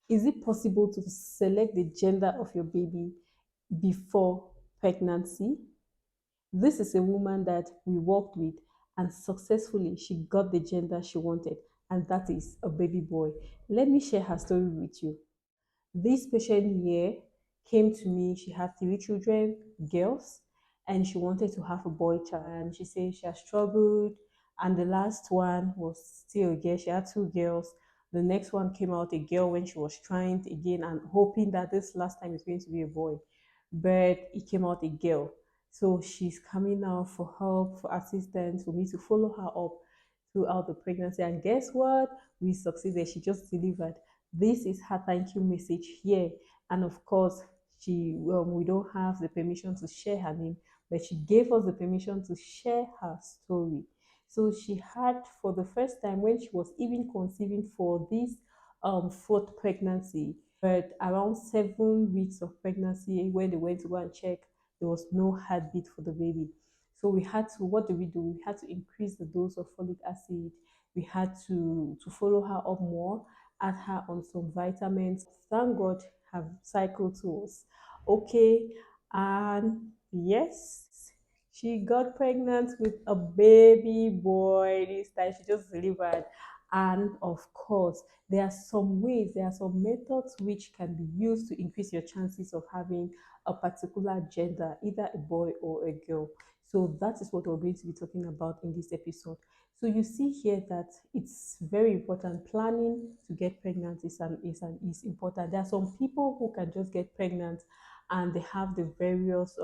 Is it possible to select the gender of your baby before pregnancy? This is a woman that we worked with, and successfully she got the gender she wanted, and that is a baby boy. Let me share her story with you. This patient here came to me. She had three children, girls, and she wanted to have a boy child. And she said she has struggled. And the last one was still a girl. She had two girls. The next one came out a girl when she was trying again and hoping that this last time is going to be a boy. But it came out a girl. So she's coming now for help, for assistance, for me to follow her up throughout the pregnancy. And guess what? We succeeded. She just delivered. This is her thank you message here. And of course, we don't have the permission to share her name, but she gave us the permission to share her story. So she had, for the first time when she was even conceiving for this fourth pregnancy, but around 7 weeks of pregnancy, when they went to go and check, there was no heartbeat for the baby. So we had to, what do? We had to increase the dose of folic acid. We had to follow her up more, add her on some vitamins. Thank God her cycle was okay. And yes, she got pregnant with a baby boy this time. She just delivered. And of course, there are some ways, there are some methods which can be used to increase your chances of having a particular gender, either a boy or a girl. So that is what we're going to be talking about in this episode. So you see here that it's very important. Planning to get pregnant is important. There are some people who can just get pregnant and they have the various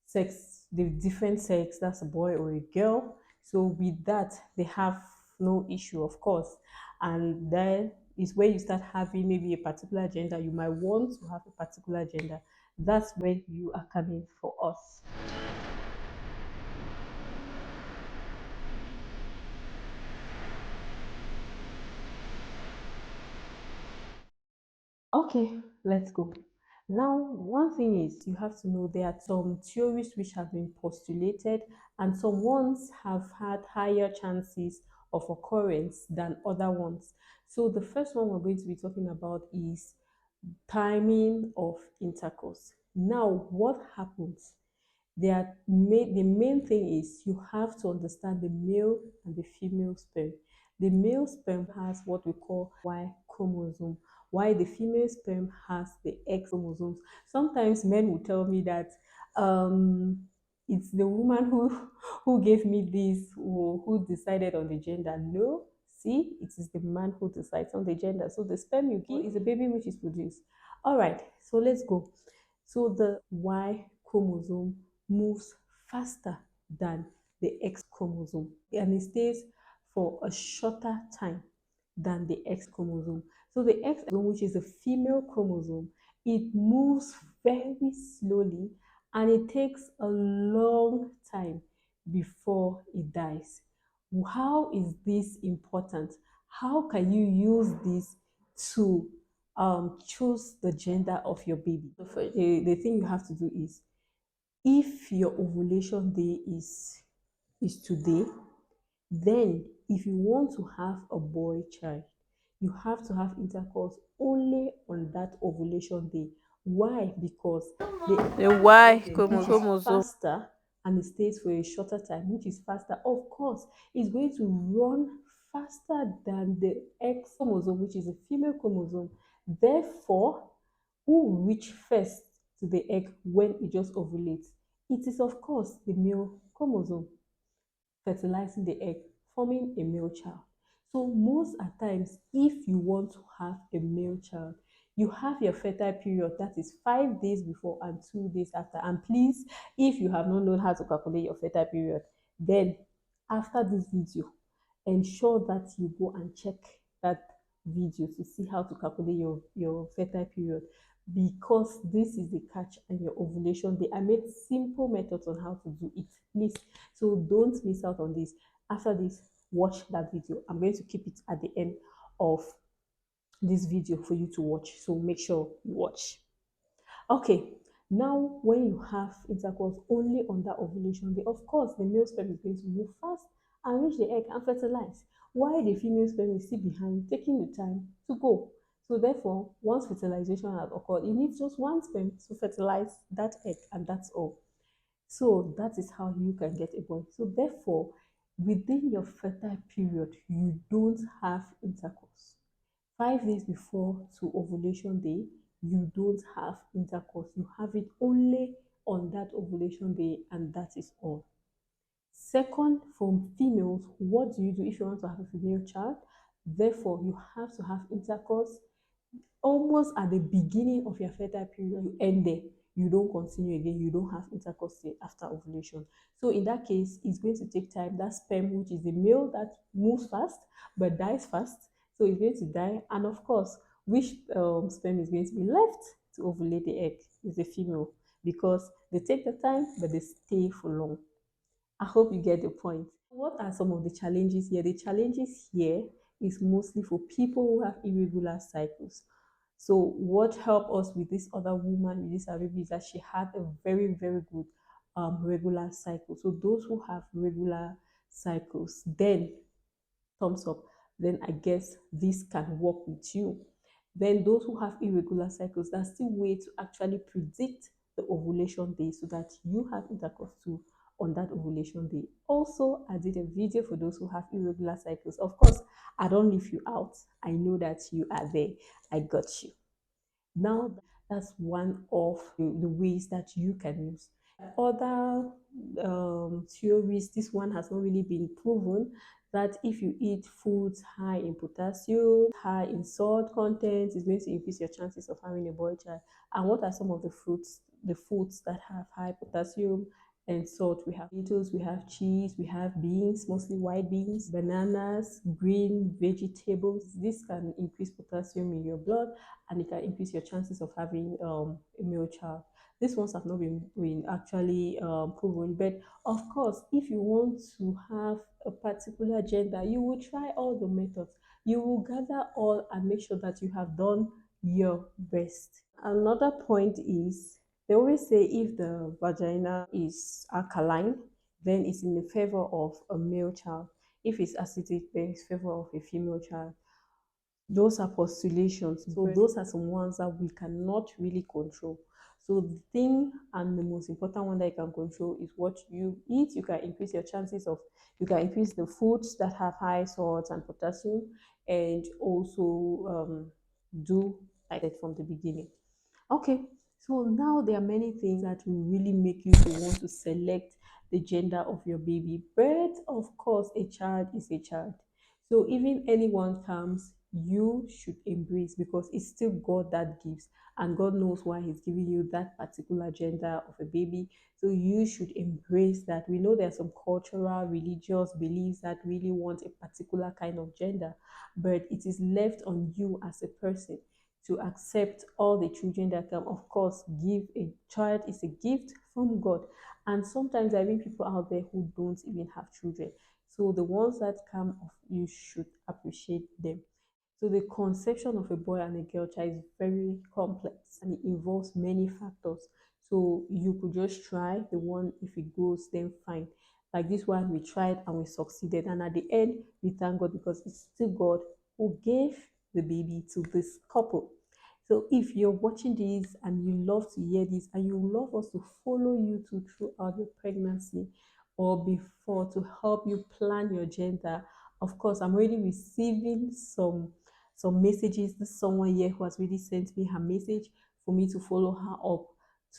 sex, the different sex, that's a boy or a girl. So with that, they have no issue, of course. And then is where you start having maybe a particular gender. You might want to have a particular gender. That's where you are coming for us. Okay, let's go. Now, one thing is you have to know there are some theories which have been postulated, and some ones have had higher chances of occurrence than other ones. So, the first one we're going to be talking about is timing of intercourse. Now, what happens? The main thing is you have to understand the male and the female sperm. The male sperm has what we call Y chromosome, while the female sperm has the X chromosomes. Sometimes men will tell me that it's the woman who who gave me this, who decided on the gender. No, see, it is the man who decides on the gender. So the sperm you give is a baby which is produced. All right, so let's go. So the Y chromosome moves faster than the X chromosome, and it stays for a shorter time than the X chromosome. So the X chromosome, which is a female chromosome, it moves very slowly and it takes a long time before it dies. How is this important? How can you use this to choose the gender of your baby? The thing you have to do is, if your ovulation day is today, then if you want to have a boy child, you have to have intercourse only on that ovulation day. Why? Because the Y which is chromosome. faster and it stays for a shorter time, which is faster, of course, is going to run faster than the X chromosome, which is a female chromosome. Therefore, who will reach first to the egg when it just ovulates? It is, of course, the male chromosome fertilizing the egg, forming a male child. So most at times, if you want to have a male child, you have your fertile period, that is 5 days before and 2 days after. And please, if you have not known how to calculate your fertile period, then after this video, ensure that you go and check that video to see how to calculate your fertile period, because this is the catch and your ovulation. They are made simple methods on how to do it, please. So don't miss out on this. After this, watch that video. I'm going to keep it at the end of this video for you to watch, so make sure you watch. Okay, now when you have intercourse only on that ovulation day, of course the male sperm is going to move fast and reach the egg and fertilize, while the female sperm is still behind, taking the time to go. So therefore, once fertilization has occurred, it needs just one sperm to fertilize that egg, and that's all. So that is how you can get a boy. So therefore, within your fertile period, you don't have intercourse. 5 days before to ovulation day, you don't have intercourse. You have it only on that ovulation day, and that is all. Second, for females, what do you do if you want to have a female child? Therefore, you have to have intercourse almost at the beginning of your fertile period. You end there. You don't continue again. You don't have intercourse after ovulation. So in that case, it's going to take time. That sperm, which is the male that moves fast but dies fast, so it's going to die. And of course, which sperm is going to be left to ovulate the egg is the female, because they take the time but they stay for long. I hope you get the point. What are some of the challenges here? The challenges here is mostly for people who have irregular cycles. So what helped us with this other woman with this baby is that she had a very, very good regular cycle. So those who have regular cycles, then thumbs up, then I guess this can work with you. Then those who have irregular cycles, there's still way to actually predict the ovulation day so that you have intercourse too on that ovulation day. Also, I did a video for those who have irregular cycles. Of course, I don't leave you out. I know that you are there. I got you. Now, that's one of the ways that you can use. Other theories, this one has not really been proven, that if you eat foods high in potassium, high in salt content, is going to increase your chances of having a boy child. And what are some of the fruits, the foods that have high potassium and salt? We have potatoes, we have cheese, we have beans, mostly white beans, bananas, green vegetables. This can increase potassium in your blood, and it can increase your chances of having a male child. These ones have not been actually proven, but of course, if you want to have a particular gender, you will try all the methods. You will gather all and make sure that you have done your best. Another point is, they always say if the vagina is alkaline, then it's in the favor of a male child. If it's acidic, then it's favor of a female child. Those are postulations. So those are some ones that we cannot really control. So the thing and the most important one that you can control is what you eat. You can increase your chances of, you can increase the foods that have high salt and potassium, and also do like that from the beginning. Okay, so now there are many things that will really make you to want to select the gender of your baby. But of course, a child is a child. So even anyone comes, you should embrace, because it's still God that gives, and God knows why He's giving you that particular gender of a baby. So you should embrace that. We know there are some cultural, religious beliefs that really want a particular kind of gender, but it is left on you as a person to accept all the children that come. Of course, give a child is a gift from God. And sometimes there are people out there who don't even have children. So the ones that come, you should appreciate them. So the conception of a boy and a girl child is very complex, and it involves many factors. So you could just try the one. If it goes, then fine. Like this one, we tried and we succeeded. And at the end, we thank God, because it's still God who gave the baby to this couple. So if you're watching this and you love to hear this, and you love us to follow you throughout your pregnancy or before, to help you plan your gender, of course, I'm already receiving some messages. There's someone here who has really sent me her message for me to follow her up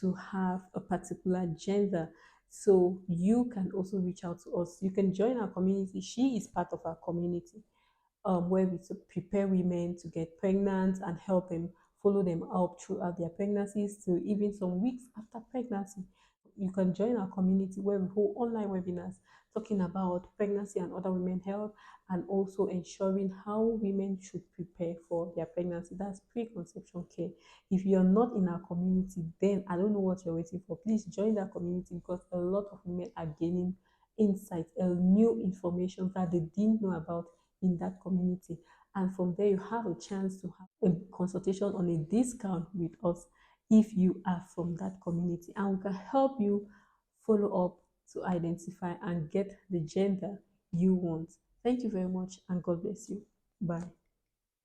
to have a particular gender. So you can also reach out to us. You can join our community. She is part of our community, where we prepare women to get pregnant and help them, follow them up throughout their pregnancies to even some weeks after pregnancy. You can join our community where we hold online webinars talking about pregnancy and other women health, and also ensuring how women should prepare for their pregnancy. That's preconception care. If you're not in our community, then I don't know what you're waiting for. Please join that community, because a lot of women are gaining insight, new information that they didn't know about in that community. And from there, you have a chance to have a consultation on a discount with us if you are from that community, and we can help you follow up to identify and get the gender you want. Thank you very much, and God bless you. Bye.